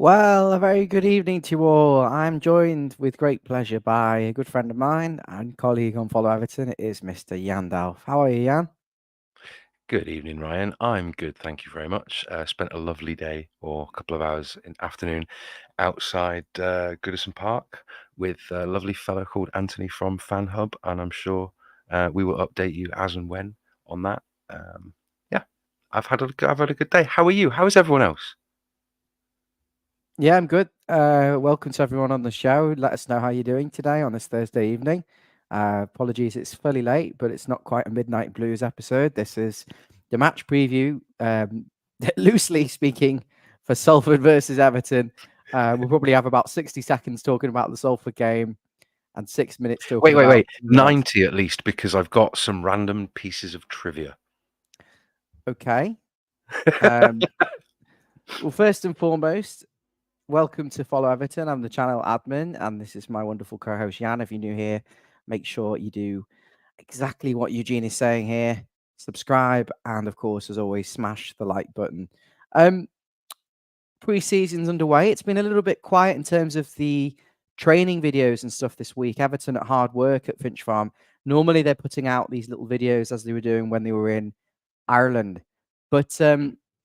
Well, a very good evening to you all. I'm joined with great pleasure by a good friend of mine and colleague on Follow Everton. It is Mr. Yann. How are you, Yann? Good evening, Ryan. I'm good, thank you very much. Spent a lovely day or a couple of hours in afternoon outside Goodison Park with a lovely fellow called Anthony from Fan Hub, and I'm sure we will update you as and when on that. Um, yeah, I've had a good day. How are you? How is everyone else? Yeah, I'm good. Welcome to everyone on the show. Let us know how you're doing today on this Thursday evening. Apologies, it's fairly late, but it's not quite a Midnight Blues episode. This is the match preview, loosely speaking, for Salford versus Everton. We'll probably have about 60 seconds talking about the Salford game and 6 minutes talking about Wait. the 90 at least, because I've got some random pieces of trivia. Okay. Um, well, first and foremost, welcome to Follow Everton. I'm the channel admin, and this is my wonderful co-host Yann. If you're new here, make sure you do exactly what Eugene is saying here. Subscribe, and of course, as always, smash the like button. Pre-season's underway. It's been a little bit quiet in terms of the training videos and stuff this week. Everton at hard work at Finch Farm. Normally, they're putting out these little videos as they were doing when they were in Ireland, but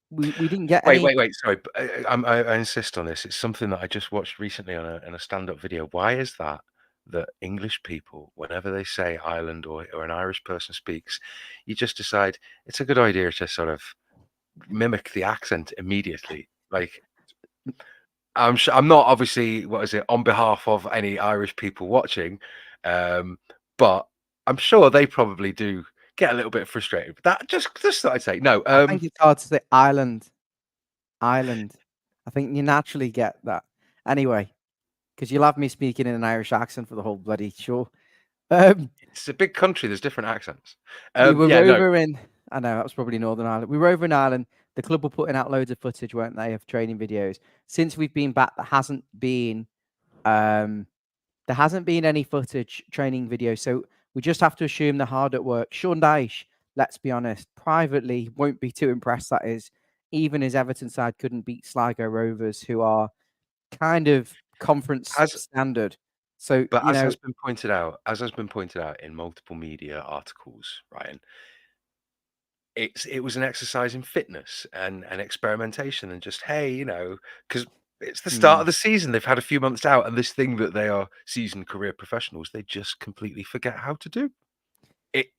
we didn't get any. Wait. Sorry, I insist on this. It's something that I just watched recently on a stand-up video. Why is that English people, whenever they say Ireland or an Irish person speaks, you just decide it's a good idea to sort of mimic the accent immediately. Like I'm not obviously what is it on behalf of any Irish people watching, but I'm sure they probably do get a little bit frustrated. But that just thought I'd say no. I think it's hard to say Ireland. Ireland. I think you naturally get that. Anyway, because you'll have me speaking in an Irish accent for the whole bloody show. Um, It's a big country. There's different accents. we were Yeah, no. over in, I know that was probably Northern Ireland. We were over in Ireland. The club were putting out loads of footage, weren't they, of training videos. Since we've been back, um, there hasn't been any footage training videos. So we just have to assume they're hard at work. Sean Dyche, let's be honest, privately won't be too impressed. That is, even his Everton side couldn't beat Sligo Rovers, who are kind of conference As standard. So, but as has been pointed out, in multiple media articles, Ryan, it was an exercise in fitness and experimentation and just hey, because it's the start hmm, of the season. They've had a few months out, and this thing that they are seasoned career professionals, they just completely forget how to do. It,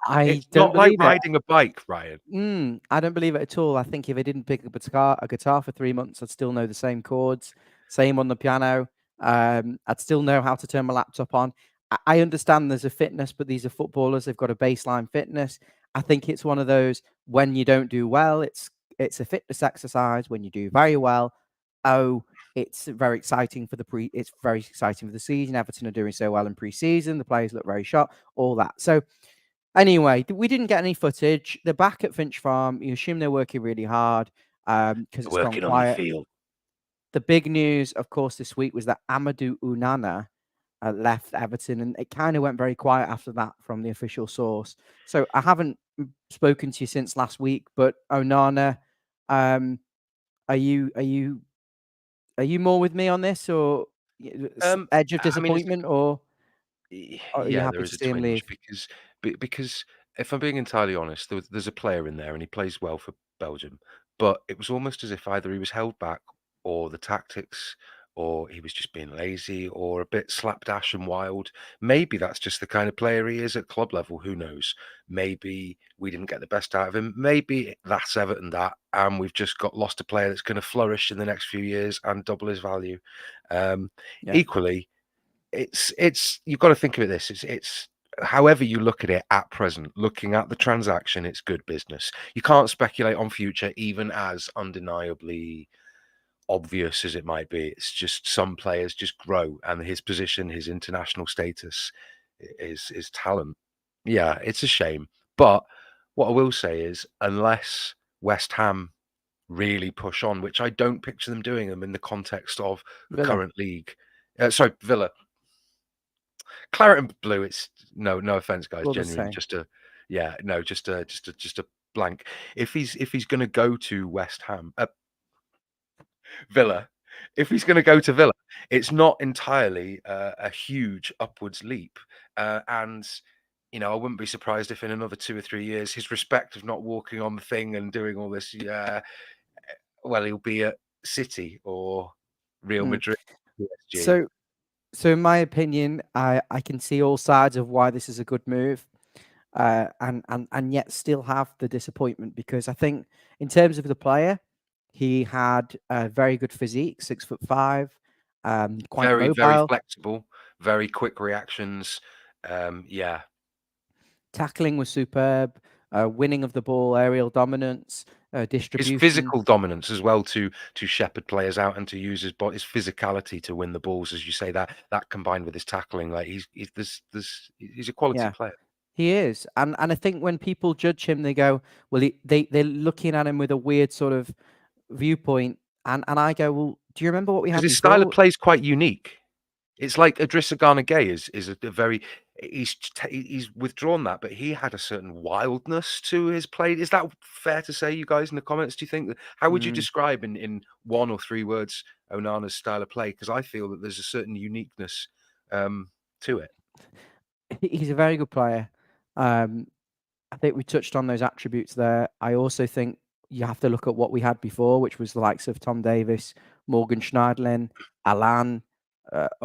I it's don't not like believe it. riding a bike, Ryan. I don't believe it at all. I think if I didn't pick up a guitar for 3 months, I'd still know the same chords. Same on the piano. I'd still know how to turn my laptop on. I understand there's a fitness, but these are footballers. They've got a baseline fitness. I think it's one of those when you don't do well, it's a fitness exercise. When you do very well, oh, it's very exciting for it's very exciting for the season. Everton are doing so well in pre-season. The players look very sharp. All that. So anyway, we didn't get any footage. They're back at Finch Farm. You assume they're working really hard because it's gone Working on the quiet. field. The big news, of course, this week was that Amadou Onana left Everton, and it kind of went very quiet after that from the official source. So I haven't spoken to you since last week, but Onana, um, are you more with me on this, or edge of I mean, it's disappointment, or are you yeah, there happy to is a see him twinge leave? because if I'm being entirely honest, there's a player in there and he plays well for Belgium, but it was almost as if either he was held back or the tactics or he was just being lazy or a bit slapdash and wild. Maybe that's just the kind of player he is at club level. Who knows? Maybe we didn't get the best out of him. Maybe that's Everton that, and we've just got lost a player that's going to flourish in the next few years and double his value. Um, Yeah, Equally, it's you've got to think of it this it's however you look at it at present, looking at the transaction, it's good business. You can't speculate on future, even as undeniably obvious as it might be. It's just some players just grow, and his position, his international status, is talent. Yeah, it's a shame, but what I will say is, unless West Ham really push on, which I don't picture them doing them in the context of the Villa. current league. Sorry, Villa. Claret and blue. It's no offense, guys. All the Genuinely, same. just a yeah, no, just a blank. If he's going to go to West Ham, Villa, if he's going to go to Villa, it's not entirely a huge upwards leap. And I wouldn't be surprised if in another 2 or 3 years, his respect of not walking on the thing and doing all this, well, he'll be at City or Real Mm. Madrid, PSG. So in my opinion, I can see all sides of why this is a good move, and yet still have the disappointment, because I think in terms of the player, he had a very good physique, 6'5", quite Very, very mobile. flexible, very quick reactions. Yeah, Tackling was superb, winning of the ball, aerial dominance, his distribution. physical dominance as well to shepherd players out and to use his physicality to win the balls, as you say, that combined with his tackling, like he's a quality Yeah, player. he is. And I think when people judge him, they go, well, they're looking at him with a weird sort of viewpoint. And I go, well, do you remember what we Because had his style of before? play is quite unique. It's like Idrissa Gana Gueye is a very he's withdrawn that, but he had a certain wildness to his play. Is that fair to say, you guys in the comments? Do you think that how would you Mm. describe in 1 or 3 words Onana's style of play? Because I feel that there's a certain uniqueness to it. He's a very good player. Um, I think we touched on those attributes there. I also think you have to look at what we had before, which was the likes of Tom Davis, Morgan Schneiderlin, Alan,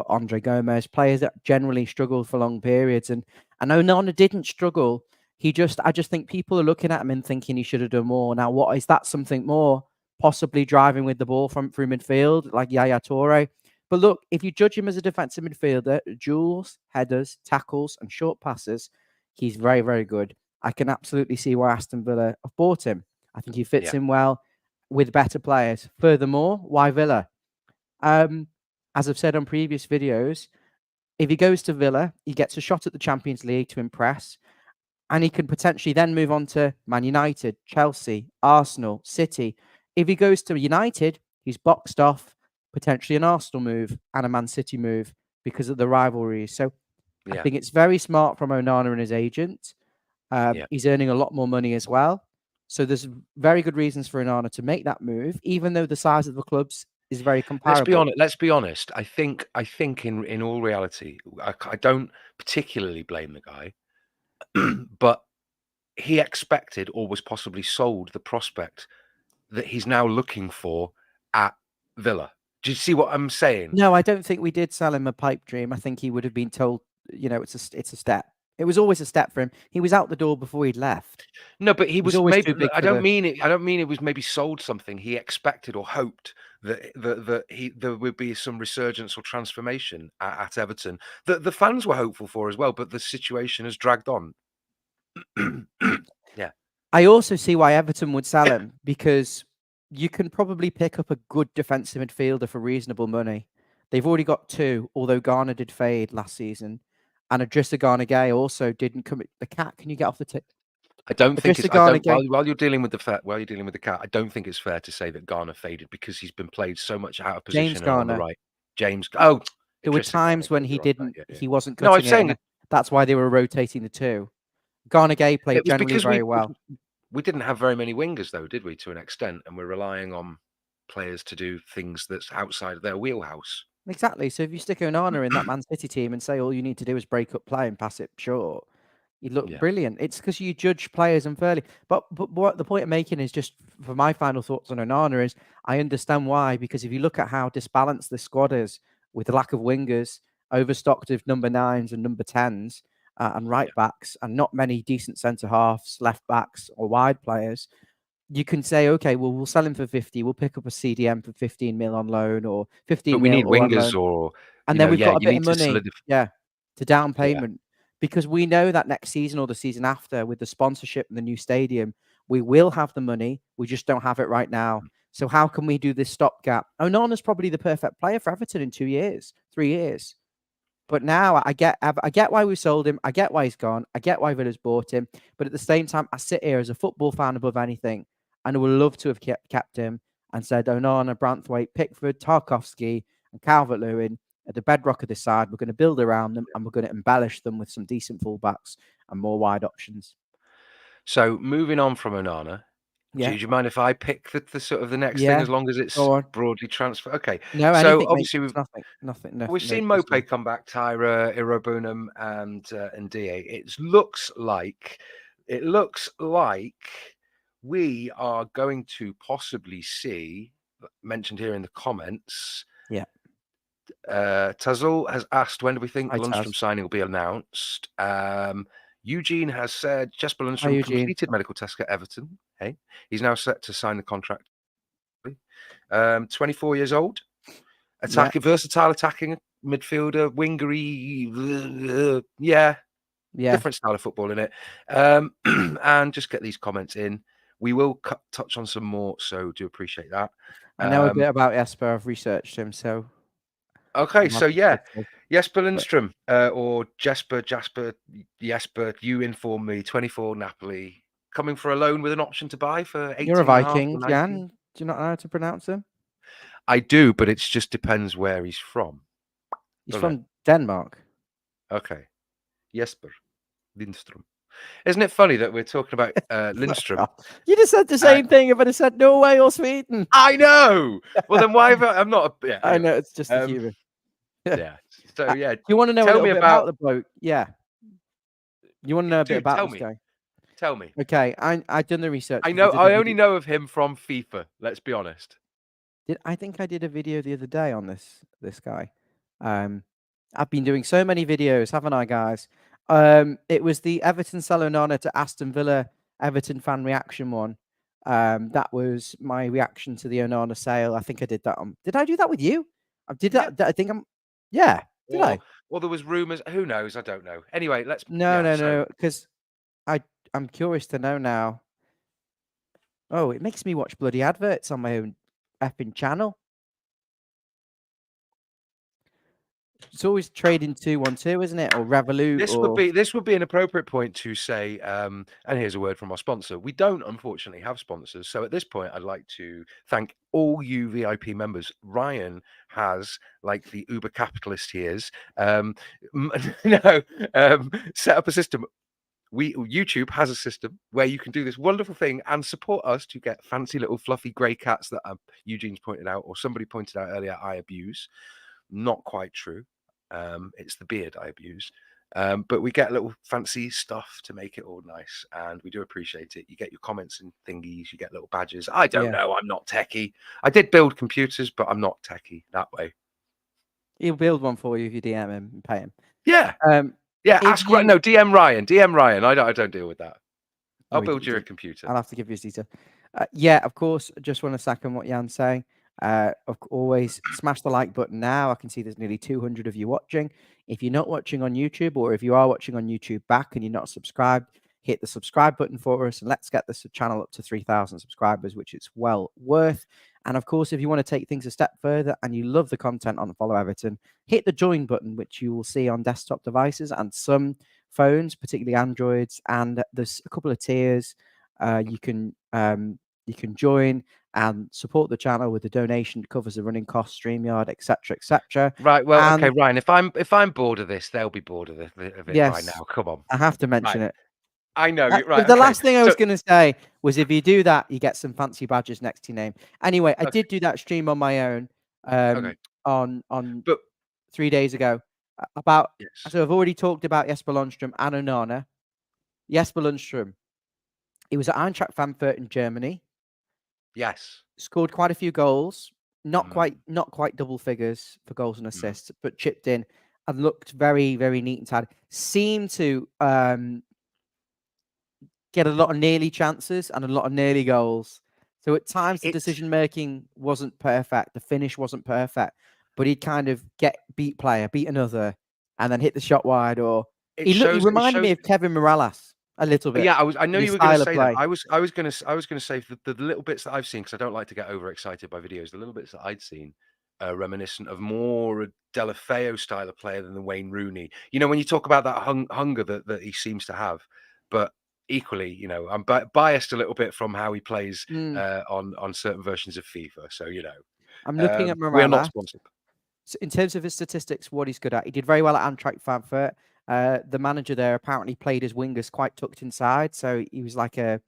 Andre Gomez, players that generally struggled for long periods. And Onana didn't struggle. I just think people are looking at him and thinking he should have done more. Now, what is that something more? Possibly driving with the ball through midfield, like Yaya Toure. But look, if you judge him as a defensive midfielder, duels, headers, tackles, and short passes, he's very, very good. I can absolutely see why Aston Villa have bought him. I think he fits Yeah. in well with better players. Furthermore, why Villa? As I've said on previous videos, if he goes to Villa, he gets a shot at the Champions League to impress, and he can potentially then move on to Man United, Chelsea, Arsenal, City. If he goes to United, he's boxed off potentially an Arsenal move and a Man City move because of the rivalries. So I Yeah. think it's very smart from Onana and his agent. Yeah. He's earning a lot more money as well. So there's very good reasons for Onana to make that move, even though the size of the clubs is very comparable. Let's be honest. I think in all reality, I don't particularly blame the guy, but he expected or was possibly sold the prospect that he's now looking for at Villa. Do you see what I'm saying? No, I don't think we did sell him a pipe dream. I think he would have been told, it's a step. It was always a step for him. He was out the door before he'd left. No, but he He's was always maybe. too big I for don't the mean it. I don't mean it was maybe sold something. He expected or hoped that there would be some resurgence or transformation at Everton. The fans were hopeful for as well, but the situation has dragged on. Yeah. I also see why Everton would sell him, because you can probably pick up a good defensive midfielder for reasonable money. They've already got two, although Garner did fade last season, and Idrissa Gana Gueye also didn't commit. The cat, can you get off the tip? I don't think it's. Idrissa I Gana don't. Gueye, While you're dealing with while you're dealing with the cat, I don't think it's fair to say that Garner faded because he's been played so much out of James position and on the Garner. right. James. Oh, There were Idrissa Gana times when Gueye, he you're right. didn't, Yeah, yeah. he wasn't No, I'm cutting it, saying and that's why they were rotating the two. Gana Gueye it played was generally because very well. we didn't have very many wingers though, did we? To an extent, and we're relying on players to do things that's outside of their wheelhouse. Exactly. So if you stick Onana in that Man City team and say all you need to do is break up play and pass it short, you look Yeah. brilliant. It's because you judge players unfairly. But what the point I'm making is, just for my final thoughts on Onana, is I understand why, because if you look at how disbalanced the squad is, with the lack of wingers, overstocked of number 9s and number 10s, and right backs, and not many decent centre halves, left backs, or wide players, you can say, okay, well, we'll sell him for 50. We'll pick up a CDM for 15 mil on loan, or But 15 we mil need or on wingers loan. or, And then we've got a you bit of need to money, solidify. to down Yeah. payment, because we know that next season or the season after, with the sponsorship and the new stadium, we will have the money. We just don't have it right now. So how can we do this stopgap? Onana's probably the perfect player for Everton in 2 years, 3 years. But now I get why we sold him. I get why he's gone. I get why Villa's bought him. But at the same time, I sit here as a football fan above anything, and I would love to have kept him and said Onana, Branthwaite, Pickford, Tarkovsky, and Calvert-Lewin are the bedrock of this side. We're going to build around them, and we're going to embellish them with some decent fullbacks and more wide options. So moving on from Onana, Do Yeah. you mind if I pick the sort of the next thing, Yeah. as long as it's Go on. broadly transfer? Okay. No, So anything, mate. obviously It's nothing. Nothing. we've No, seen just no. Mope come back, Tyra, Irobunum, and DA. It looks like we are going to possibly see, mentioned here in the comments. Yeah. Tazul has asked, when do we think Hi, Lundstrom Taz. signing will be announced? Eugene has said Jesper Hi, Lindstrom Eugene. completed medical test at Everton. Hey, he's now set to sign the contract. 24 years old, Yeah. versatile attacking midfielder, wingery, yeah, Yeah. different style of football in it. And just get these comments in. We will touch on some more, so do appreciate that. I know a bit about Jesper. I've researched him, so Okay, I'm so happy yeah, to. Jesper But Lindstrom, or Jesper, you inform me. 24 Napoli, coming for a loan with an option to buy for you're a 18 and a half or Viking, 19. Yann. Do you not know how to pronounce him? I do, but it just depends where he's from, He's doesn't it? from Denmark. Okay, Jesper Lindstrom. Isn't it funny that we're talking about Lindstrom? You just said the Uh, same thing if I'd have said Norway or Sweden. I know. Well, then why have I'm not a yeah. I Anyway, know, it's just the humour. yeah. So yeah, Do you want to know a tell little me bit about about. the bloke? Yeah. You want to know a bit Dude, about tell this me. guy? Tell me. Okay, I've done the research I because I know. did a I only video. know of him from FIFA. Let's be honest. I think I did a video the other day on this guy. I've been doing so many videos, haven't I, guys? It was the Everton sell Onana to Aston Villa Everton fan reaction one. That was my reaction to the Onana sale. I think I did that on. Did I do that with you? I did Yeah. that. I think I'm. Yeah. Did I? Or there was rumors. Who knows? I don't know. Anyway, let's. No, Yeah. no, So no. Because I'm curious to know now. Oh, it makes me watch bloody adverts on my own effing channel. It's always trading 212, isn't it? Or Revolut or this would be an appropriate point to say. And here's a word from our sponsor. We don't, unfortunately, have sponsors. So at this point, I'd like to thank all you VIP members. Ryan has, like the uber capitalist he is, set up a system. YouTube has a system where you can do this wonderful thing and support us to get fancy little fluffy grey cats that Eugene's pointed out, or somebody pointed out earlier, I abuse. Not quite true. It's the beard I abuse. But we get little fancy stuff to make it all nice, and we do appreciate it. You get your comments and thingies, you get little badges. I don't know, I'm not techie. I did build computers, but I'm not techie that way. he'll build one for you if you DM him and pay him. Yeah. Yeah, ask you... no, DM Ryan. DM Ryan. I don't deal with that. I'll build you a computer. I'll have to give you his detail. Yeah, of course. I just want to second what Yann's saying. Always smash the like button now. I can see there's nearly 200 of you watching. If you're not watching on YouTube, or if you are watching on YouTube back and you're not subscribed, hit the subscribe button for us and let's get this channel up to 3,000 subscribers, which it's well worth. And of course, if you want to take things a step further and you love the content on Follow Everton, hit the join button, which you will see on desktop devices and some phones, particularly Androids. And there's a couple of tiers. You can join and support the channel with the donation that covers the running costs, StreamYard, etc., etc. Right. Well, okay, Ryan. If I'm bored of this, they'll be bored of it yes, by now. Come on. I have to mention it. I know. Right. The last thing I was going to say was, if you do that, you get some fancy badges next to your name. Anyway, I did do that stream on my own on 3 days ago. So I've already talked about Jesper Lindstrom and Onana. Jesper Lindstrom, he was at Eintracht Frankfurt in Germany. Yes. Scored quite a few goals. Not quite double figures for goals and assists, but chipped in and looked very, very neat and tidy. Seemed to get a lot of nearly chances and a lot of nearly goals. So at times the decision making wasn't perfect, the finish wasn't perfect, but he'd kind of beat another, and then hit the shot wide. Or he reminded me of Kevin Morales a little bit. Yeah, I know you were going to say that. I was going to say the little bits that I've seen, because I don't like to get overexcited by videos. The little bits that I'd seen reminiscent of more a Delafeo style of player than the Wayne Rooney. You know, when you talk about that hunger that he seems to have, but equally, you know, I'm biased a little bit from how he plays on certain versions of FIFA. So, you know, I'm looking at Morales. We're not sponsored. So in terms of his statistics, what he's good at, he did very well at Eintracht Frankfurt. The manager there apparently played his wingers quite tucked inside, so he was like a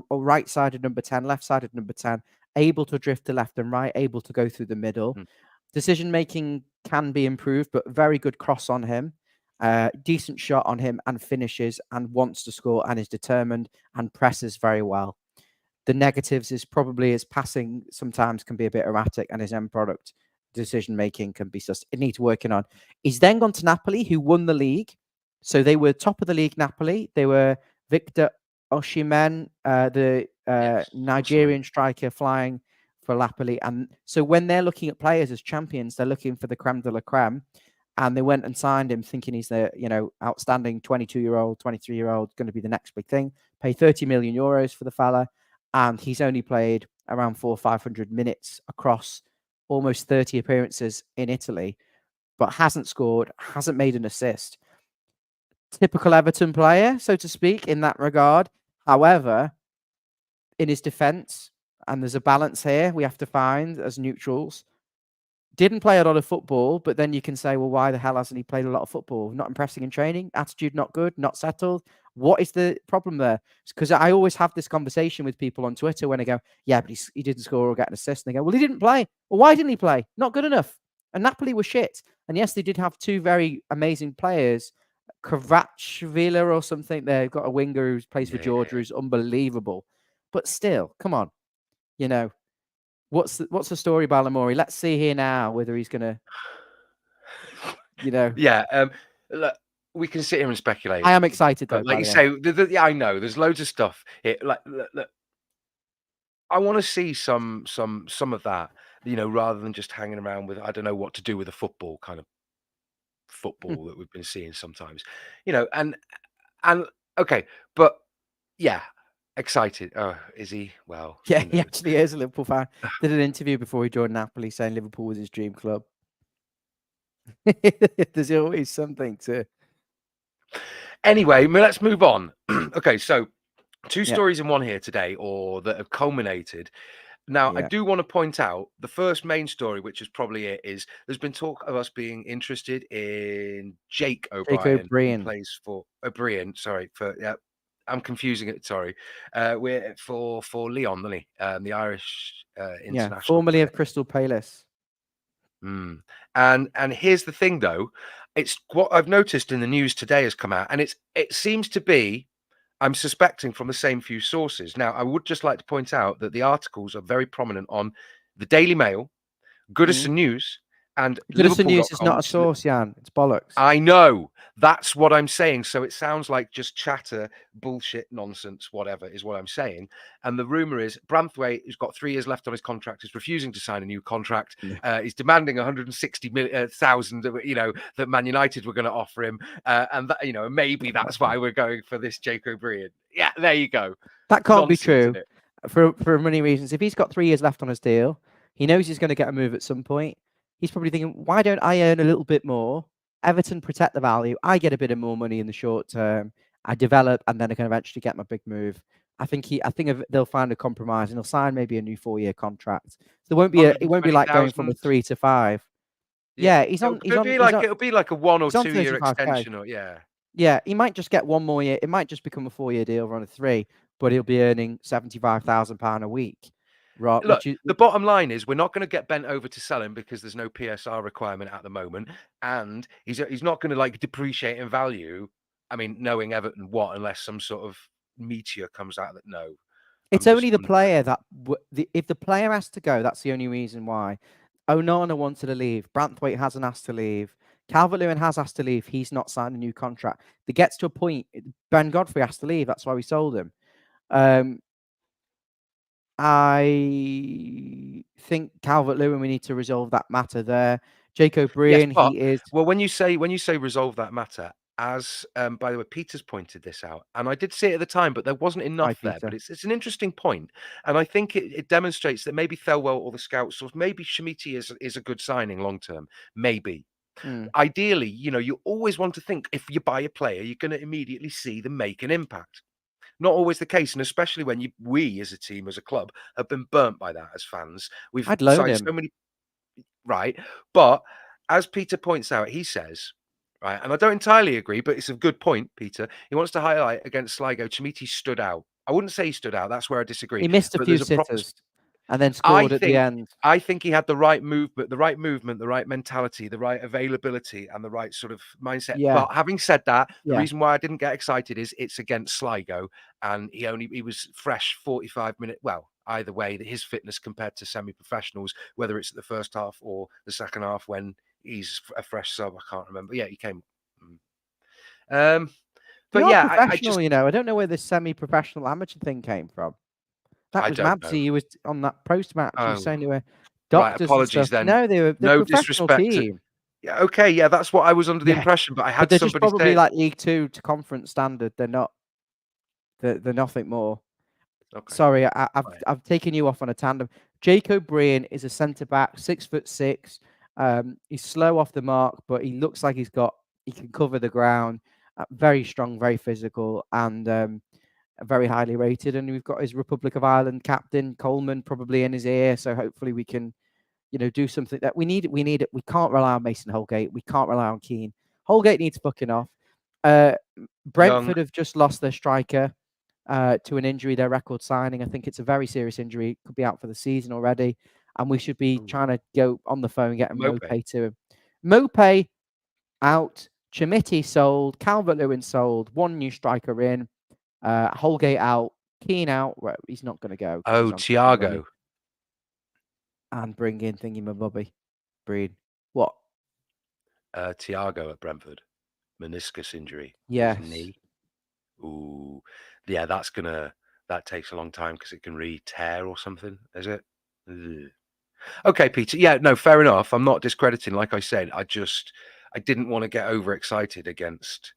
right-sided number 10, left-sided number 10, able to drift to left and right, able to go through the middle. Decision making can be improved, but very good cross on him. Decent shot on him, and finishes and wants to score and is determined and presses very well. The negatives is probably his passing sometimes can be a bit erratic, and his end product decision making can be just, it needs working on. He's then gone to Napoli, who won the league. So they were top of the league, Napoli. They were Victor Osimhen, the Nigerian striker, flying for Napoli. And so when they're looking at players as champions, they're looking for the creme de la creme. And they went and signed him thinking he's the, outstanding 22-year-old, 23-year-old, going to be the next big thing. Pay 30 million euros for the fella. And he's only played around 400 or 500 minutes across almost 30 appearances in Italy, but hasn't scored, hasn't made an assist. Typical Everton player, so to speak, in that regard. However, in his defence, and there's a balance here we have to find as neutrals, didn't play a lot of football, but then you can say, well, why the hell hasn't he played a lot of football? Not impressing in training, attitude not good, not settled. What is the problem there? Because I always have this conversation with people on Twitter when I go, yeah, but he didn't score or get an assist. And they go, well, he didn't play. Well, why didn't he play? Not good enough. And Napoli were shit. And yes, they did have two very amazing players. Kvaratskhelia or something. They've got a winger who plays for Georgia who's unbelievable. But still, come on. What's the story, Balamori? Let's see here now whether he's going to, Yeah. Look, we can sit here and speculate. I am excited, though. But like you say, yeah, I know. There's loads of stuff here. Look, I want to see some of that, rather than just hanging around with, I don't know what to do with the football kind of football that we've been seeing sometimes, and okay, but yeah, excited. Oh, is he? Well, yeah, he actually is a Liverpool fan. Did an interview before he joined Napoli saying Liverpool was his dream club. There's always something to. Anyway, let's move on. Okay, so two stories in one here today, or that have culminated. Now, I do want to point out the first main story, which is probably it, is there's been talk of us being interested in Jake O'Brien, who plays for O'Brien. Sorry for I'm confusing it. Sorry, we're for Lyon, isn't he? The Irish international, formerly player. of Crystal Palace. And here's the thing, though, it's what I've noticed in the news today has come out, and it seems to be, I'm suspecting, from the same few sources. Now, I would just like to point out that the articles are very prominent on the Daily Mail, Goodison News, and Goodison News is not a source, Yann. It's bollocks. I know. That's what I'm saying. So it sounds like just chatter, bullshit, nonsense, whatever is what I'm saying. And the rumor is Branthwaite, who's got 3 years left on his contract, is refusing to sign a new contract. He's demanding 160,000, that Man United were going to offer him. And that, maybe that's why we're going for this Jake O'Brien. Yeah, there you go. That can't be true for many reasons. If he's got 3 years left on his deal, he knows he's going to get a move at some point. He's probably thinking, why don't I earn a little bit more? Everton protect the value. I get a bit of more money in the short term. I develop, and then I can eventually get my big move. I think they'll find a compromise, and he'll sign maybe a new 4-year contract. There won't be it won't be like going from a 3 to 5. Yeah, it'll be like a 1 or 2 year extension, or Yeah, he might just get 1 more year. It might just become a 4-year deal rather than 3, but he'll be earning £75,000 a week. Right. Look, the bottom line is we're not going to get bent over to sell him because there's no PSR requirement at the moment, and he's not going to depreciate in value. I mean, knowing Everton, unless some sort of meteor comes out that no. It's only the player that if the player has to go, that's the only reason why. Onana wanted to leave. Branthwaite hasn't asked to leave. Calvert-Lewin has asked to leave. He's not signed a new contract. It gets to a point. Ben Godfrey has to leave. That's why we sold him. I think Calvert-Lewin, we need to resolve that matter there. Jake O'Brien, he is. Well, when you say resolve that matter, as by the way, Peter's pointed this out, and I did see it at the time, but there wasn't enough there. But it's an interesting point, and I think it demonstrates that maybe Thelwell or the scouts, or maybe Shemiti is a good signing long term. Maybe. Ideally, you always want to think if you buy a player, you're going to immediately see them make an impact. Not always the case, and especially when we as a team, as a club, have been burnt by that as fans. We've signed so many, right? But as Peter points out, he says right? And I don't entirely agree, but it's a good point, Peter. He wants to highlight against Sligo, Chermiti stood out. I wouldn't say he stood out. That's where I disagree. He missed a But few there's a proper. sitters and then I scored at the think end. I think he had the right movement, the right mentality, the right availability, and the right sort of mindset. Yeah, But having said that, the yeah. reason why I didn't get excited is it's against Sligo, and he was fresh 45 minutes. Well, either way, his fitness compared to semi-professionals, whether it's at the first half or the second half when he's a fresh sub, I can't remember. Yeah, he came. Um, They but are yeah, I professional, just I don't know where this semi-professional amateur thing came from. That I was don't know. Mabsy. He was on that post match. He was Oh, saying they were right. doctors and Apologies stuff. then. No, they're No professional disrespect to. team. Yeah, okay, yeah, that's what I was under the Yeah, impression, but I but had they're just somebody probably say like League Two to conference standard. They're not. They're nothing more. okay, Sorry, I've right. I've taken you off on a tandem. Jacob Breen is a centre back, 6'6". He's slow off the mark, but he looks like he can cover the ground. Very strong, very physical, and very highly rated. And we've got his Republic of Ireland captain Coleman probably in his ear. So hopefully we can, do something that we need. We need it. We can't rely on Mason Holgate. We can't rely on Keane. Holgate needs fucking off. Uh, Young, Brentford have just lost their striker to an injury, their record signing. I think it's a very serious injury. Could be out for the season already. And we should be ooh, trying to go on the phone, getting Mope. Mope to him. Mope out. Chimiti sold. Calvert-Lewin sold. One new striker in. Holgate out. Keane out. Well, he's not going to go because he's Oh, on too much money. Thiago. And bring in thingy my bubby. Breed. What? Thiago at Brentford. Meniscus injury to his Yes. knee. Ooh. Yeah, that takes a long time because it can re-tear or something, is it? Ugh. Okay, Peter. Yeah, no, fair enough. I'm not discrediting, like I said. I didn't want to get overexcited against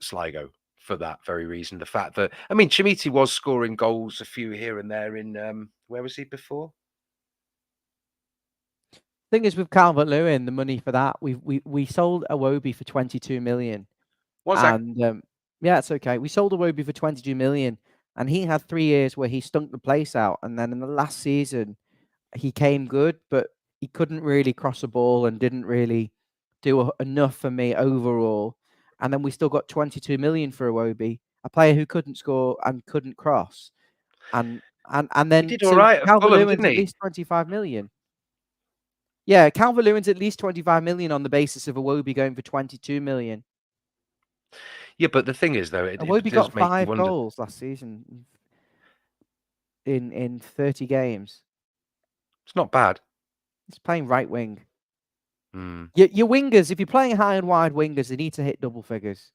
Sligo for that very reason. The fact that I mean Chimiti was scoring goals a few here and there in where was he before? Thing is with Calvert-Lewin, the money for that, we sold Iwobi for 22 million. Was that And yeah, it's okay. We sold Iwobi for 22 million, and he had 3 years where he stunk the place out. And then in the last season, he came good, but he couldn't really cross a ball and didn't really do enough for me overall. And then we still got 22 million for Iwobi, a player who couldn't score and couldn't cross. And he then did all so right at Fulham, Calvert-Lewin's didn't at he? least 25 million. Yeah, Calvert-Lewin's at least 25 million on the basis of Iwobi going for 22 million. Yeah, but the thing is though, it Iwobi does got make you 5 wonder. goals last season in 30 games. It's not bad. He's playing right wing. Hmm. Your wingers, if you're playing high and wide wingers, they need to hit double figures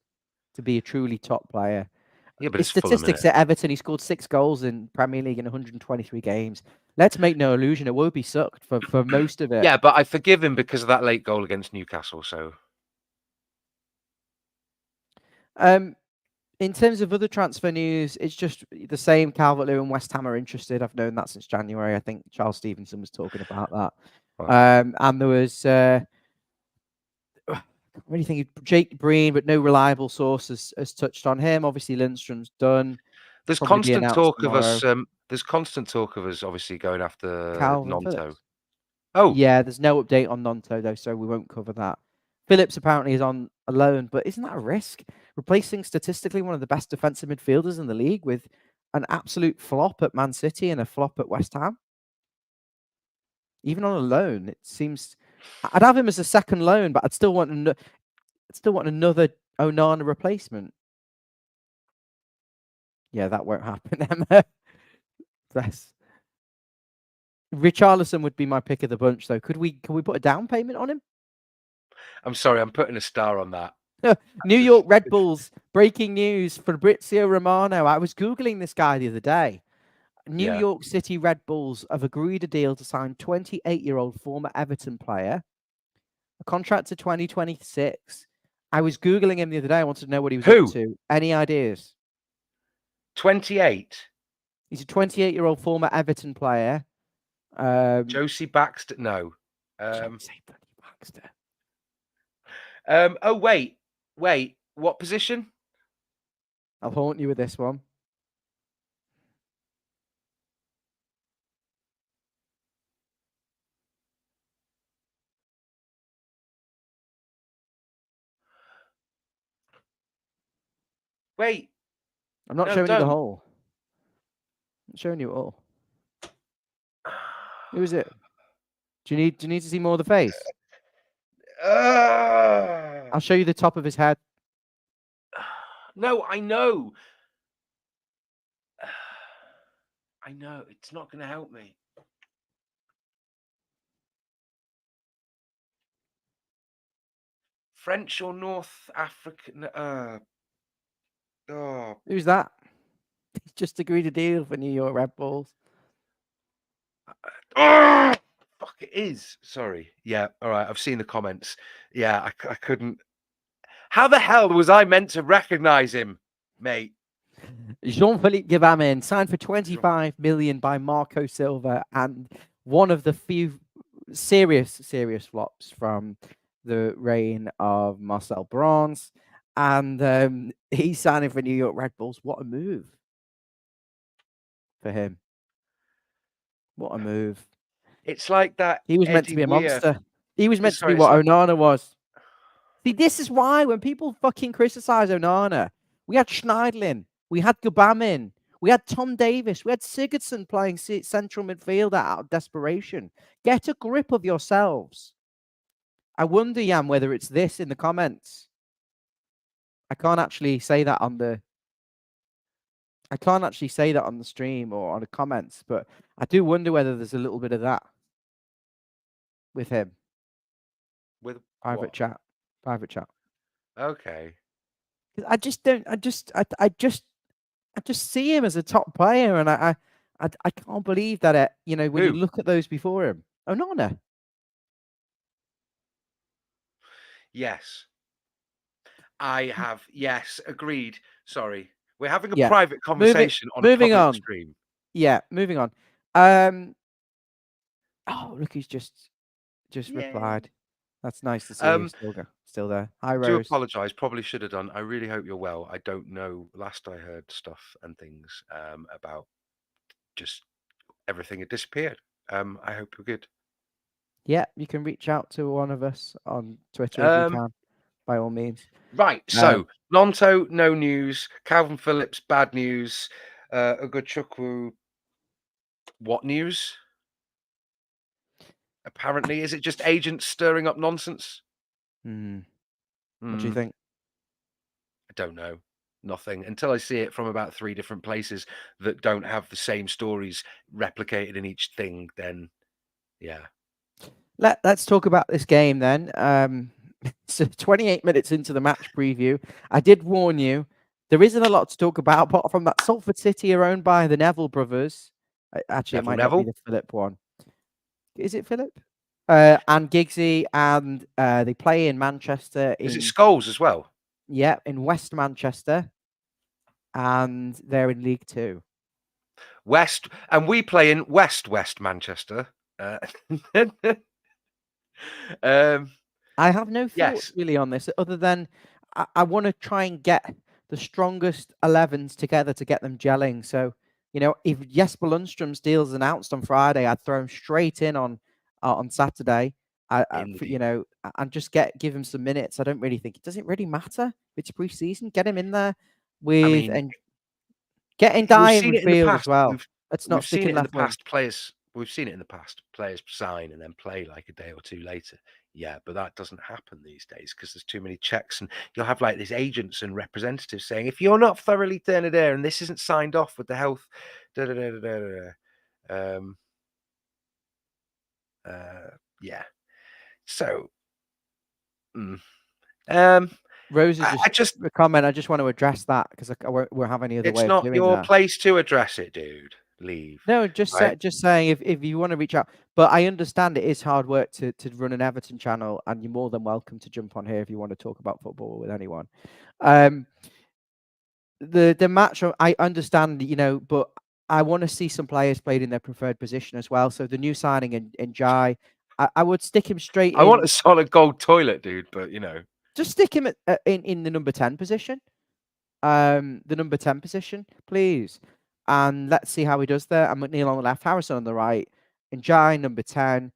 to be a truly top player. Yeah, but His it's Fulham, innit? statistics at Everton, he scored 6 goals in Premier League in 123 games. Let's make no illusion, Iwobi sucked for most of it. Yeah, but I forgive him because of that late goal against Newcastle. So In terms of other transfer news, it's just the same. Calvert-Lewin and West Ham are interested. I've known that since January. I think Charles Stevenson was talking about that. well, And there was, what do you think? Jake Breen, but no reliable source has touched on him. Obviously, Lindstrom's done. there's Probably be constant announced talk of us. tomorrow. There's constant talk of us obviously going after Calvin Nonto. Phillips. Oh, Yeah, there's no update on Nonto, though, so we won't cover that. Phillips apparently is on a loan, but isn't that a risk? Replacing statistically one of the best defensive midfielders in the league with an absolute flop at Man City and a flop at West Ham? Even on a loan, it seems... I'd have him as a second loan, but I'd still want another Onana replacement. Yeah, that won't happen, Emma. Bless. Richarlison would be my pick of the bunch, though. Can we put a down payment on him? I'm sorry, I'm putting a star on that. New York Red Bulls, breaking news, Fabrizio Romano. I was Googling this guy the other day. New Yeah. York City Red Bulls have agreed a deal to sign 28-year-old former Everton player, a contract to 2026. I was Googling him the other day. I wanted to know what he was up Who? to. Any ideas? 28. He's a 28-year-old former Everton player. Josie Baxter. No. Don't say bloody Baxter. Oh wait. What position? I'll haunt you with this one. Wait, I'm not no, showing you the don't. whole. I'm showing you it all. Who is it? Do you need to see more of the face? I'll show you the top of his head. No, I know. I know. It's not going to help me. French or North African? Who's that? He's just agreed a deal for New York Red Bulls. Fuck, it is. Sorry. Yeah. All right. I've seen the comments. Yeah, I couldn't. How the hell was I meant to recognize him, mate? Jean-Philippe Gbamin signed for 25 million by Marco Silva, and one of the few serious flops from the reign of Marcel Brands. And he's signing for New York Red Bulls. What a move for him. What a move. It's like that. He was meant to Eddie be a Weir. monster. He was meant to be Sorry, what like... Onana was. See, this is why when people fucking criticize Onana, we had Schneidlin, we had Gbamin, we had Tom Davis, we had Sigurdsson playing central midfielder out of desperation. Get a grip of yourselves. I wonder, Yann, whether it's this in the comments. I can't actually say that on the stream or on the comments, but I do wonder whether there's a little bit of that with him. With Private chat. Okay. I just see him as a top player, and I can't believe that when you look at those before him. Onana. Yes. I have. Yes, agreed. Sorry. We're having a private conversation on a public stream. Yeah, moving on. Oh, look, he's just replied. That's nice to see you still there. Hi, Rose. Do apologise. Probably should have done. I really hope you're well. I don't know. Last I heard stuff and things about just everything had disappeared. I hope you're good. Yeah, you can reach out to one of us on Twitter if you can, by all means. Right. So Nonto, no news. Calvin Phillips, bad news. Ugochukwu, what news? Apparently, is it just agents stirring up nonsense? What do you think? I don't know. Nothing until I see it from about 3 different places that don't have the same stories replicated in each thing. Then, yeah. Let's talk about this game then. So 28 minutes into the match preview, I did warn you there isn't a lot to talk about apart from that Salford City are owned by the Neville brothers. Actually, it might not be the Philip one. Is it Philip? And Giggsy, and they play in Manchester. Is it Scholes as well? Yeah, in West Manchester, and they're in League Two. West, and we play in West Manchester. I have no thoughts really on this, other than I want to try and get the strongest 11s together to get them gelling. So, if Jesper Lindstrom's deal's announced on Friday, I'd throw him straight in on Saturday. And just give him some minutes. I don't really think it doesn't really matter if it's preseason. Get him in there and getting Dye in midfield as well. Let's not stick in that past. We've seen it in the past. Players sign and then play like a day or two later. Yeah, but that doesn't happen these days because there's too many checks, and you'll have like these agents and representatives saying, if you're not thoroughly turned there and this isn't signed off with the health, yeah. So, Rose is just a comment. I just want to address that because I won't have any other way of doing that. It's not your place to address it, dude. Leave. No, just saying if you want to reach out. But I understand it is hard work to run an Everton channel, and you're more than welcome to jump on here if you want to talk about football with anyone. The match, I understand, but I want to see some players played in their preferred position as well. So the new signing in Jai, I would stick him straight in. I want a solid gold toilet, dude, but just stick him in the number 10 position. The number 10 position, please. And let's see how he does there. And McNeil on the left, Harrison on the right, and Jai number 10.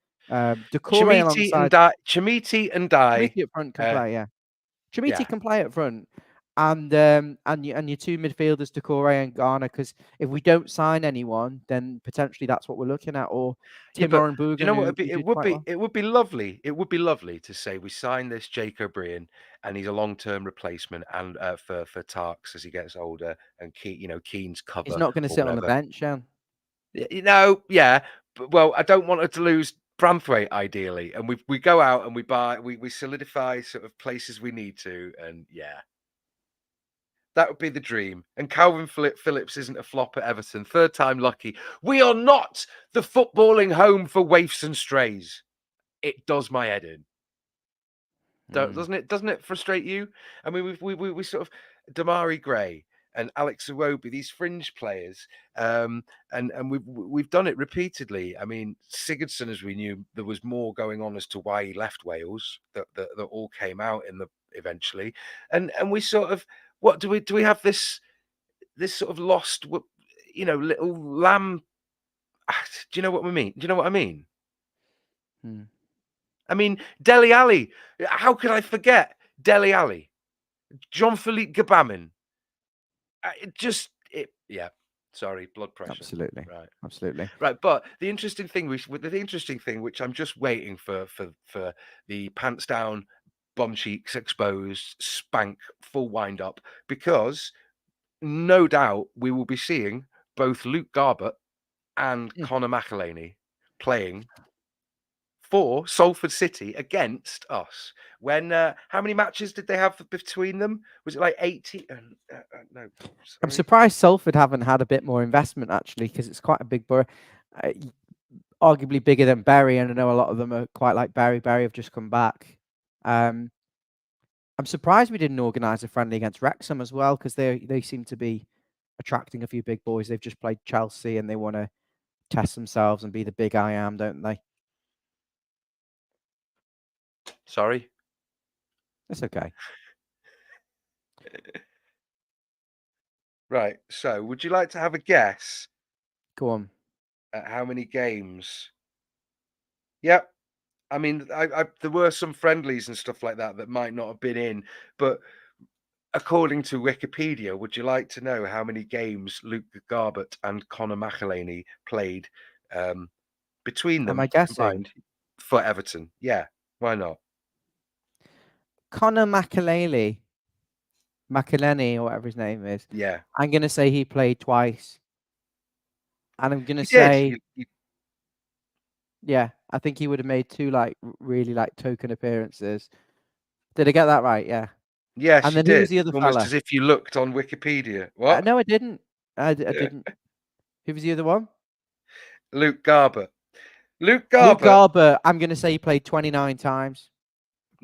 Decore alongside Chamiti and Dye. Chamiti up front can play, yeah. Chamiti can play up front. and your two midfielders, Decore and Ghana. Because if we don't sign anyone, then potentially that's what we're looking at. Or Yeah, but Timor and do you Bugan, know what? who did quite well. It would be lovely. It would be lovely to say we signed this Jake O'Brien, and he's a long-term replacement, and for Tarks as he gets older, and Keane's He's cover not going to or sit on the whatever. bench, Yann. Yeah. But, well, I don't want her to lose Branthwaite ideally, and we go out and we solidify sort of places we need to, and yeah. That would be the dream. And Calvin Phillips isn't a flop at Everton. Third time lucky. We are not the footballing home for waifs and strays. It does my head in. Doesn't it? Doesn't it frustrate you? I mean, we sort of Damari Gray and Alex Iwobi, these fringe players, and we've done it repeatedly. I mean, Sigurdsson, as we knew, there was more going on as to why he left Wales that all came out in the eventually, and we sort of what do we have this sort of lost, little lamb. Do you know what we mean? Do you know what I mean? Hmm. I mean, Dele Alli. How could I forget Dele Alli? Jean-Philippe Gbamin. Yeah. Sorry, blood pressure. Absolutely. Right. Absolutely. Right. But the interesting thing, which I'm just waiting for the pants down, bum cheeks exposed, spank, full wind up, because no doubt we will be seeing both Luke Garbett and Conor McAleny playing for Salford City against us. When how many matches did they have between them? Was it like 80? No, I'm sorry. surprised Salford haven't had a bit more investment actually, because it's quite a big borough, arguably bigger than Bury, and I know a lot of them are quite like Bury. Bury have just come back. I'm surprised we didn't organise a friendly against Wrexham as well, because they seem to be attracting a few big boys. They've just played Chelsea and they want to test themselves and be the big I am, don't they? Sorry. It's okay. Right. So, would you like to have a guess Go on. at how many games? Yep. I mean, there were some friendlies and stuff like that might not have been in, but according to Wikipedia, would you like to know how many games Luke Garbett and Conor McAleny played between Am I them guessing? combined for Everton? Yeah, why not? Conor McAleny, or whatever his name is. Yeah, I'm going to say he played twice. And I'm going to he did. say, yeah, I think he would have made two really token appearances. Did I get that right? Yeah. Yes, And you then who was did. the other Almost fella? as if you looked on Wikipedia. What? No, I didn't. I didn't. Who was the other one? Luke Garbett. Luke Luke Garbett. Garber. I'm going to say he played 29 times.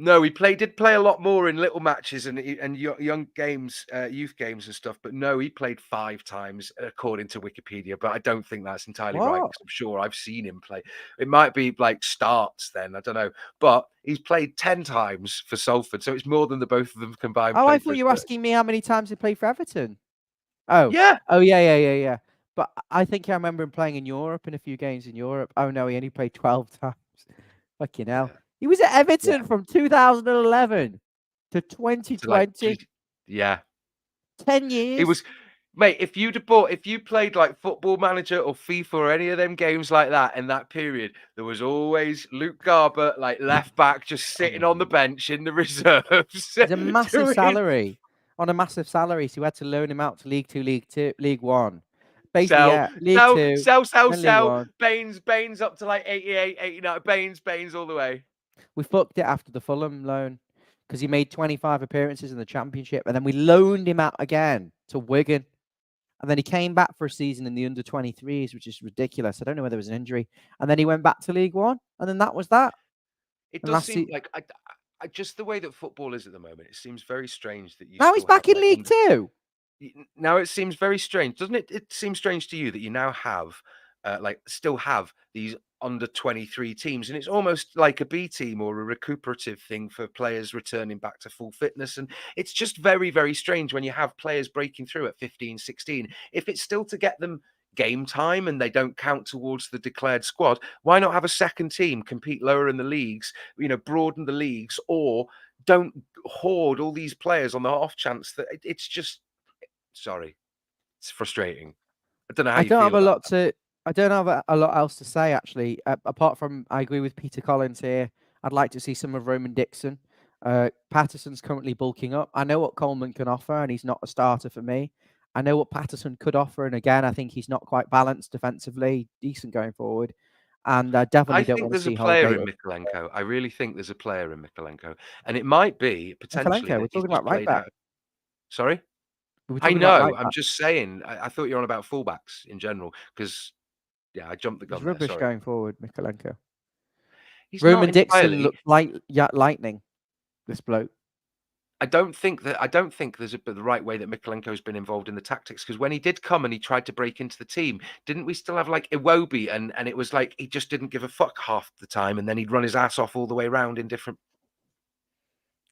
No, he did play a lot more in little matches and young games, youth games and stuff. But no, he played 5 times according to Wikipedia. But I don't think that's entirely right, What? because I'm sure I've seen him play. It might be like starts then, I don't know. But he's played 10 times for Salford, so it's more than the both of them combined Oh, I played for thought us. you were asking me how many times he played for Everton. Oh. Yeah, Oh, yeah. But I think I remember him playing in Europe in a few games in Europe. Oh, no, he only played 12 times. Fucking hell. He was at Everton from 2011 to to 2020. yeah. 10 It was, years. mate, if you played like Football Manager or FIFA or any of them games like that in that period, there was always Luke Garber, like left back, just sitting on the bench in the reserves. He's a massive doing salary. On a massive salary. So we had to loan him out to League Two, League One. Basically, sell, yeah, League Two, then League sell. One. Baines up to like 88, 89. Baines all the way. We fucked it after the Fulham loan because he made 25 appearances in the Championship, and then we loaned him out again to Wigan. And then he came back for a season in the under-23s, which is ridiculous. I don't know whether it was an injury. And then he went back to League One, and then that was that. It And does seem like I just the way that football is at the moment. It seems very strange that you now he's still have back in like League Two. now it seems very strange, doesn't it? It seems strange to you that you now have, still have these under 23 teams, and it's almost like a B team or a recuperative thing for players returning back to full fitness. And it's just very, very strange when you have players breaking through at 15, 16. If it's still to get them game time and they don't count towards the declared squad, why not have a second team compete lower in the leagues, broaden the leagues, or don't hoard all these players on the off chance that it's just. Sorry, it's frustrating. I don't know how I you don't feel have a about lot to. I don't have a lot else to say actually. Apart from, I agree with Peter Collins here. I'd like to see some of Roman Dixon. Patterson's currently bulking up. I know what Coleman can offer, and he's not a starter for me. I know what Patterson could offer, and again, I think he's not quite balanced defensively, decent going forward. And I I definitely don't think want to there's a see player Holgate in or Mikolenko. I really think there's a player in Mikolenko, and it might be potentially Mikalenko. that We're he's talking just about right played back. out. Sorry, We're I talking about know. right I'm back. just saying. I thought you were on about fullbacks in general because yeah, I jumped the He's gun there. rubbish Sorry, going forward, Mikalenko. he's not Roman Dixon entirely. looked like lightning. This bloke. I don't think there's the right way that Mikolenko's been involved in the tactics because when he did come and he tried to break into the team, didn't we still have like Iwobi and it was like he just didn't give a fuck half the time and then he'd run his ass off all the way around in different.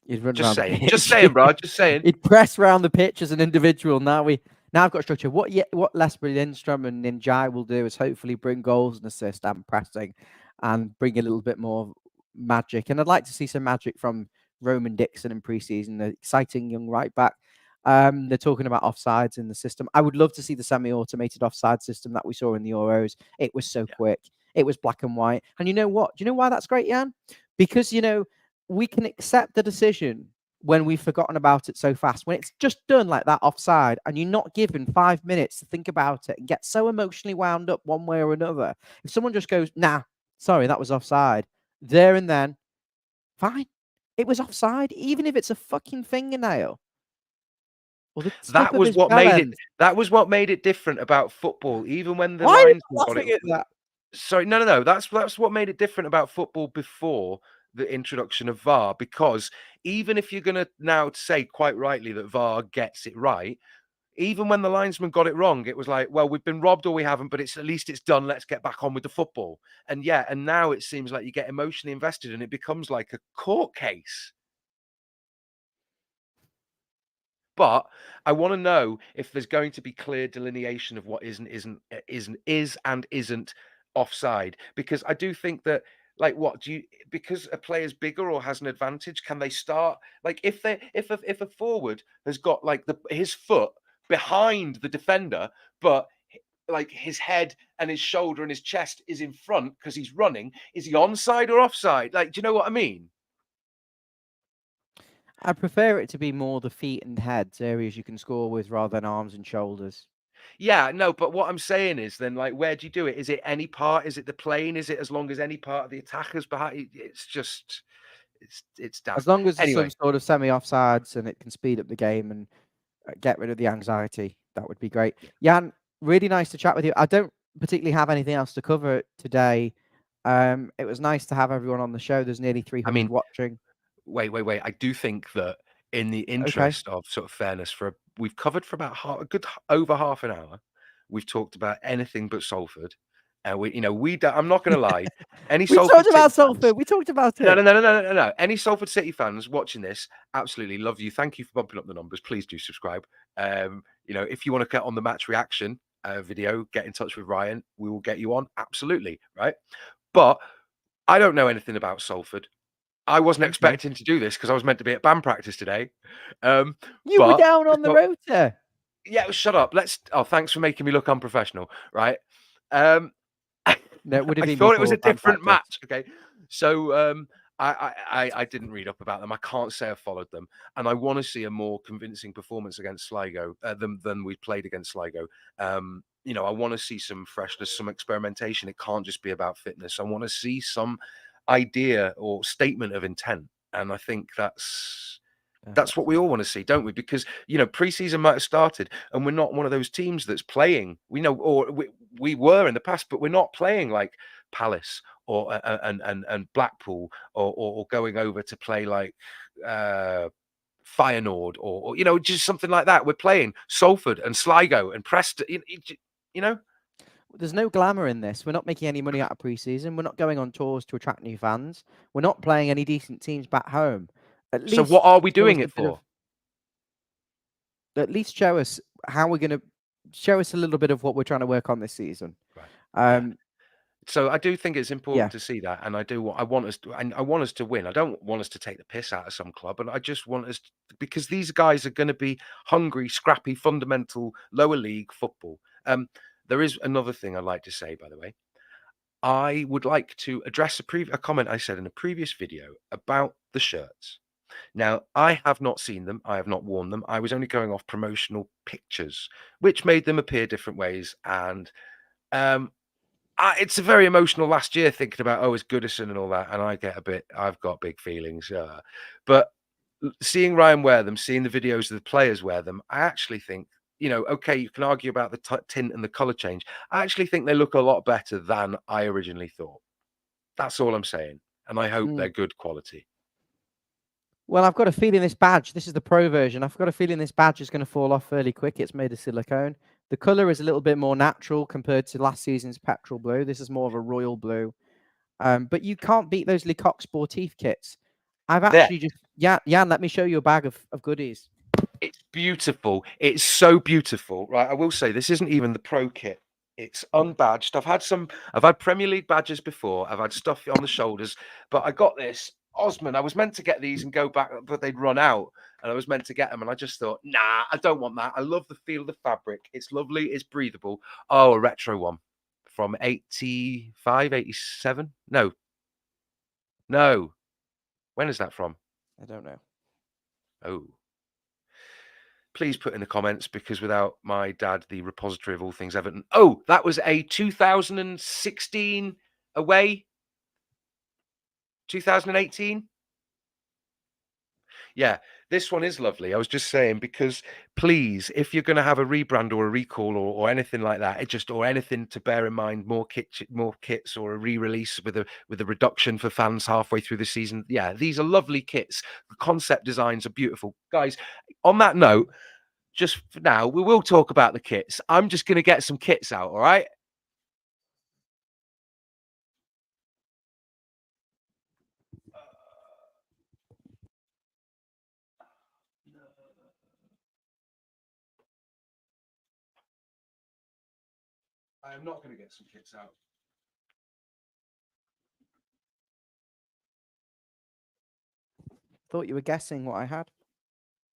He'd run Just around the saying, pitch. bro, just saying. He'd press around the pitch as an individual. Now I've got structure. What Jesper Lindstrom and Ninjai will do is hopefully bring goals and assists and pressing, and bring a little bit more magic. And I'd like to see some magic from Roman Dixon in preseason, the exciting young right back. They're talking about offsides in the system. I would love to see the semi-automated offside system that we saw in the Euros. It was so quick. It was black and white. And you know what? Do you know why that's great, Yann? Because we can accept the decision when we've forgotten about it so fast. When it's just done like that offside and you're not given 5 minutes to think about it and get so emotionally wound up one way or another. If someone just goes, nah, sorry, that was offside, there and then, fine. It was offside, even if it's a fucking fingernail or the tip That of was his what bell made it. end. That was what made it different about football. Even when the Why are you linesman got it. laughing at that? Sorry, no. That's what made it different about football before the introduction of VAR. Because even if you're going to now say quite rightly that VAR gets it right, even when the linesman got it wrong, it was like, well, we've been robbed or we haven't, but at least it's done. Let's get back on with the football. And yeah, and now it seems like you get emotionally invested and it becomes like a court case. But I want to know if there's going to be clear delineation of what is and isn't offside. Because I do think that, like, what do you? Because a player's bigger or has an advantage, can they start like if a forward has got like his foot behind the defender, but like his head and his shoulder and his chest is in front because he's running, is he onside or offside? Like, do you know what I mean? I prefer it to be more the feet and heads, areas you can score with, rather than arms and shoulders. Yeah, no, but what I'm saying is then, like, where do you do it? Is it any part? Is it the plane? Is it as long as any part of the attacker's behind? It's just, it's As daft. long as there's some Anyway, sort of semi-offsides and it can speed up the game and get rid of the anxiety, that would be great. yeah. Jan, really nice to chat with you. I don't particularly have anything else to cover today. It was nice to have everyone on the show. There's nearly I 300 mean, watching. wait. I do think that in the Okay. interest of sort of fairness, we've covered for about a good over half an hour. We've talked about anything but Salford, and we don't, I'm not going to lie. Any We Salford talked City about fans. Salford. We talked about No, it. no, no, no, no, no, no. Any Salford City fans watching this, absolutely love you. Thank you for bumping up the numbers. Please do subscribe. If you want to get on the match reaction video, get in touch with Ryan. We will get you on. Absolutely, right? But I don't know anything about Salford. I wasn't Okay. expecting to do this because I was meant to be at band practice today. Um, You were but down I on the thought, rota. yeah, shut up. Thanks for making me look unprofessional, right? Um, No, it would have I been thought it was before a band different practice. match. Okay, so I didn't read up about them. I can't say I followed them, and I want to see a more convincing performance against Sligo than we played against Sligo. I want to see some freshness, some experimentation. It can't just be about fitness. I want to see some idea or statement of intent, and I think that's what we all want to see, don't we? Because preseason might have started, and we're not one of those teams that's playing. We know, or we were in the past, but we're not playing like Palace or and Blackpool, or going over to play like Feyenoord, or just something like that. We're playing Salford and Sligo and Preston. You know. There's no glamour in this. We're not making any money out of preseason. We're not going on tours to attract new fans. We're not playing any decent teams back home. At So what least are we show us doing a it bit of. for? At least show us how we're going to show us a little bit of what we're trying to work on this season. Right. Yeah. Um, So I do think it's important Yeah. to see that, and I want us to, and I want us to win. I don't want us to take the piss out of some club, and I just want us to, because these guys are going to be hungry, scrappy, fundamental lower league football. There is another thing I'd like to say, by the way. I would like to address a comment I said in a previous video about the shirts. Now, I have not seen them. I have not worn them. I was only going off promotional pictures, which made them appear different ways. And um, it's a very emotional last year thinking about, oh, it's Goodison and all that. And I've got big feelings. But seeing Ryan wear them, seeing the videos of the players wear them, I actually think, okay, you can argue about the tint and the color change. I actually think they look a lot better than I originally thought. That's all I'm saying. And I hope they're good quality. Well, I've got a feeling this badge, this is the pro version. I've got a feeling this badge is going to fall off fairly quick. It's made of silicone. The color is a little bit more natural compared to last season's petrol blue. This is more of a royal blue. But you can't beat those Lecoq Sportif kits. I've actually Yann, let me show you a bag of goodies. It's beautiful. It's so beautiful, right? I will say this isn't even the pro kit. It's unbadged. I've had Premier League badges before. I've had stuff on the shoulders, but I got this Osman. I was meant to get these and go back, but they'd run out, and I was meant to get them, and I just thought, nah, I don't want that. I love the feel of the fabric. It's lovely. It's breathable. Oh, a retro one from 85, 87? No. When is that from? I don't know. Oh. Please put in the comments, because without my dad, the repository of all things Everton. Oh, that was a 2016 away. 2018. Yeah, this one is lovely. I was just saying, because please, if you're going to have a rebrand or a recall or anything like that, or anything to bear in mind, more kits or a re-release with a reduction for fans halfway through the season. Yeah, these are lovely kits. The concept designs are beautiful, guys. On that note, just for now, we will talk about the kits. I'm just going to get some kits out, all right? I am not going to get some kits out. Thought you were guessing what I had.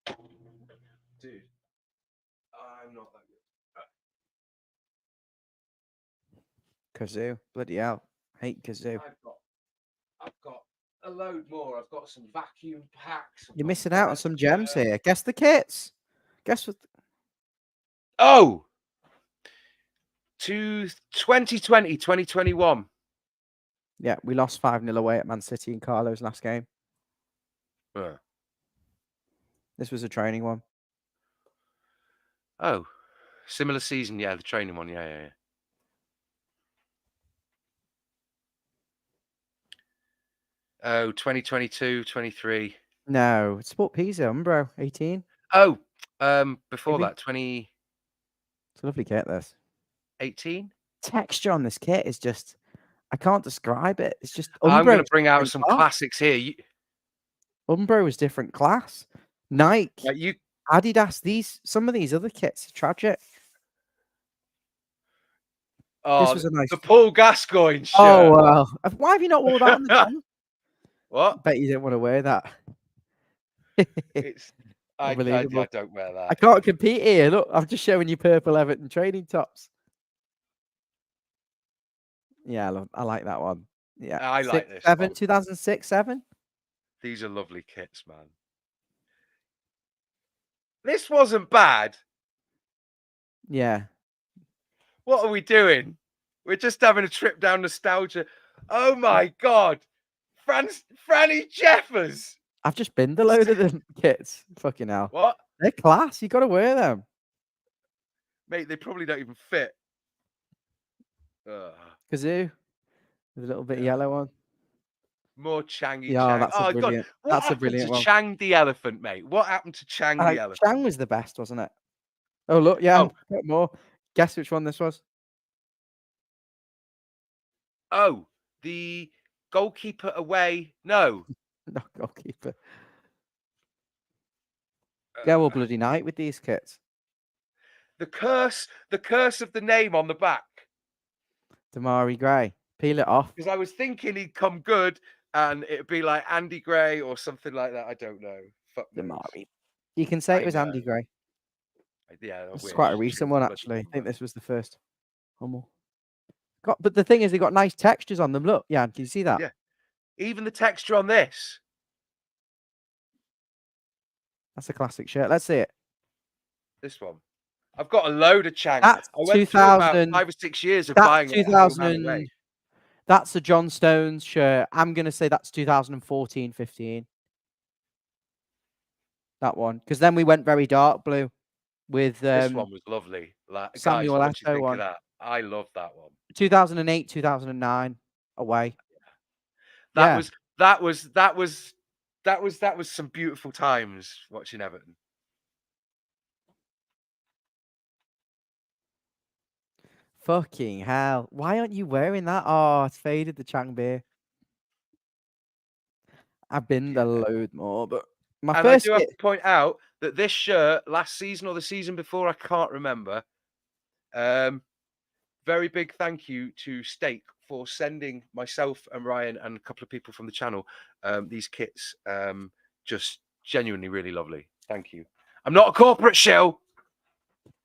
Dude, I'm not that good. Kazoo. Bloody hell. Hate Kazoo. I've got a load more. I've got some vacuum packs. You're missing out on some gems here. Guess the kits. Guess what? Oh! 2020, 2021. Yeah, we lost 5-0 away at Man City in Carlo's last game. This was a training one. Oh, similar season. Yeah, the training one. Yeah. Oh, 2022, 23. No, it's Sport Pisa, Umbro, 18. Oh, before Maybe. that, 2018. It's a lovely kit, this. Texture on this kit is just, I can't describe it. It's just Umbro. I'm going to bring out some classics here. Umbro is different class. Nike, Adidas, some of these other kits are tragic. Oh, this was a nice. The Paul Gascoigne shirt. Oh, well. Why have you not worn that on the channel? What? I bet you didn't want to wear that. I don't wear that. I can't compete here. Look, I'm just showing you purple Everton training tops. Yeah, I like that one. Yeah, I like this. 2006, 7. These are lovely kits, man. This wasn't bad. Yeah. What are we doing? We're just having a trip down nostalgia. Oh my God. Franny Jeffers. I've just binned a load of them kits. Fucking hell. What? They're class. You got to wear them. Mate, they probably don't even fit. Kazoo. With a little bit of yellow on. More Changy Yeah, Chang. that's a brilliant. God. What happened to Chang the elephant, mate? What happened to Chang the elephant? Chang was the best, wasn't it? Oh, look, yeah, got more. Guess which one this was? Oh, the goalkeeper away. No. Not goalkeeper. Go all bloody night with these kits. The curse of the name on the back. Damari Gray. Peel it off. Because I was thinking he'd come good and it'd be like Andy Gray or something like that. I don't know. Fuck knows. Damari. You can say I it was know. Andy Gray. Yeah, I This is wish. quite a recent one, actually. I think this was the first Hummel. But the thing is, they got nice textures on them. Look, Yann, can you see that? Yeah. Even the texture on this. That's a classic shirt. Let's see it. This one. I've got a load of Chang. That's I went through about 2000. 5 or 6 years of That's buying it home and 2000. away. That's a John Stones shirt. I'm going to say that's 2014, 15. That one. Because then we went very dark blue with This one was lovely. Like, guys, Samuel what do you Eto'o think one. of that? I love that one. 2008, 2009 away. That was some beautiful times watching Everton. Fucking hell. Why aren't you wearing that? Oh, it's faded the Chang beer. I've been there load more, but my And first I do have to point out that this shirt last season or the season before, I can't remember. Very big thank you to Steak for sending myself and Ryan and a couple of people from the channel these kits. Just genuinely really lovely. Thank you. I'm not a corporate shill.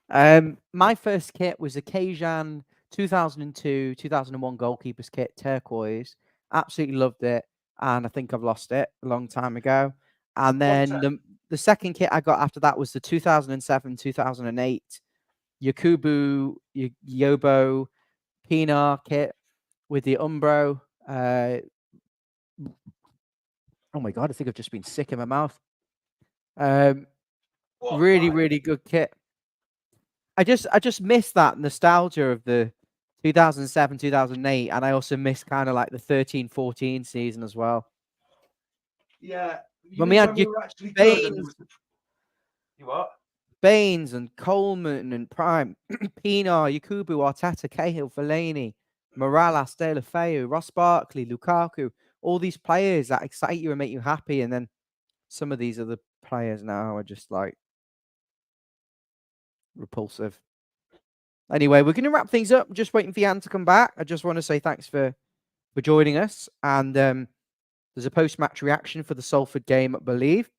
My first kit was a Keijan 2002, 2001 goalkeeper's kit, turquoise. Absolutely loved it. And I think I've lost it a long time ago. And then the second kit I got after that was the 2007, 2008 Yakubu Yobo Pinar kit with the Umbro. Oh my God, I think I've just been sick in my mouth. Really good kit. I just miss that nostalgia of the 2007, 2008, and I also miss kind of like the 13, 14 season as well. Yeah. When we had we were actually Baines, good and you what? Baines and Coleman and Prime, Pinar, Yakubu, Arteta, Cahill, Fellaini, Morales, De La Feu, Ross Barkley, Lukaku, all these players that excite you and make you happy, and then some of these other players now are just like repulsive. Anyway, we're going to wrap things up. Just waiting for Yann to come back. I just want to say thanks for joining us. And there's a post-match reaction for the Salford game, I believe.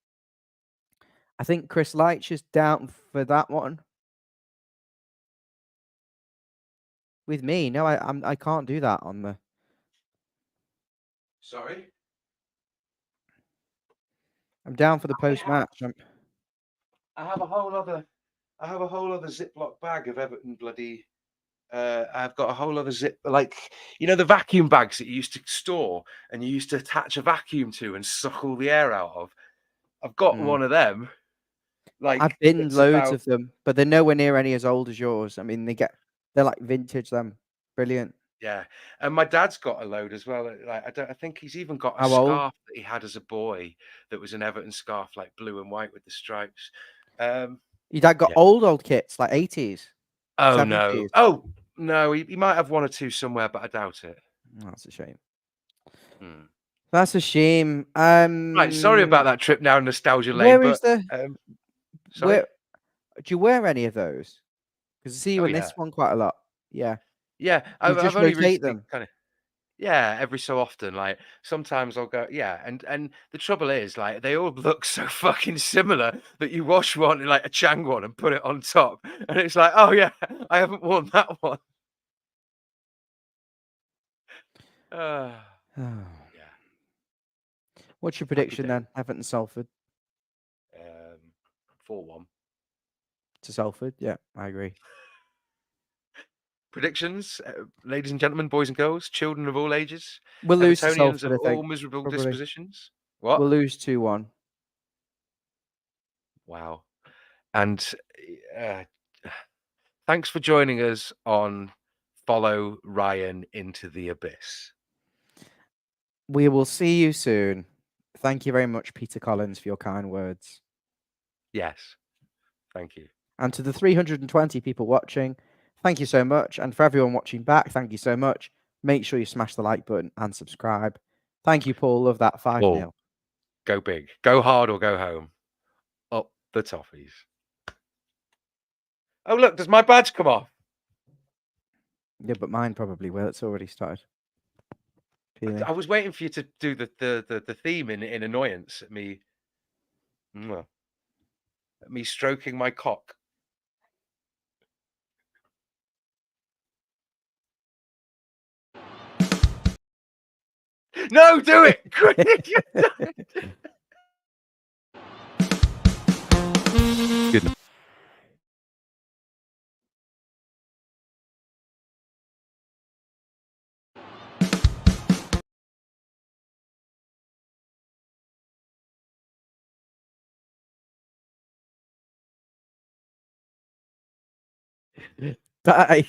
I think Chris Leitch is down for that one. With me. No, I can't do that on the... Sorry? I'm down for the post-match. I have a whole other Ziploc bag of Everton bloody. I've got a whole other zip, like, you know, the vacuum bags that you used to store and you used to attach a vacuum to and suck all the air out of. I've got one of them. Like, I've binned loads of them, but they're nowhere near any as old as yours. I mean, they're like vintage. Them brilliant. Yeah, and my dad's got a load as well. Like, I think he's even got a How old? scarf that he had as a boy that was an Everton scarf, like blue and white with the stripes. Your dad got old kits, like 80s. Oh 70s. no! Oh no! He might have one or two somewhere, but I doubt it. That's a shame. That's a shame. Right, sorry about that trip down nostalgia lane. Where but, is the? Sorry? Do you wear any of those? Because I see you in this one quite a lot. Yeah. Yeah, I've I've just only rotate recently them. kind of. Yeah, every so often. Like sometimes I'll go. Yeah, and the trouble is, like, they all look so fucking similar that you wash one like a Chang one and put it on top, and it's like, oh yeah, I haven't worn that one. Yeah. What's your prediction then? Everton Salford. 4-1 to Salford. Yeah, I agree. Predictions, ladies and gentlemen, boys and girls, children of all ages, We'll lose to Evertonians Salford, of I think. all miserable Probably. dispositions. What? We'll lose 2-1. Wow. And thanks for joining us on Follow Ryan into the Abyss. We will see you soon. Thank you very much, Peter Collins, for your kind words. Yes. Thank you. And to the 320 people watching, thank you so much. And for everyone watching back, thank you so much. Make sure you smash the like button and subscribe. Thank you, Paul. Love that 5-0. Go big. Go hard or go home. Up the Toffees. Oh, look, does my badge come off? Yeah, but mine probably will. It's already started. Peely. I was waiting for you to do the theme in annoyance at me. Mwah, at me stroking my cock. No, do it! Good. Bye.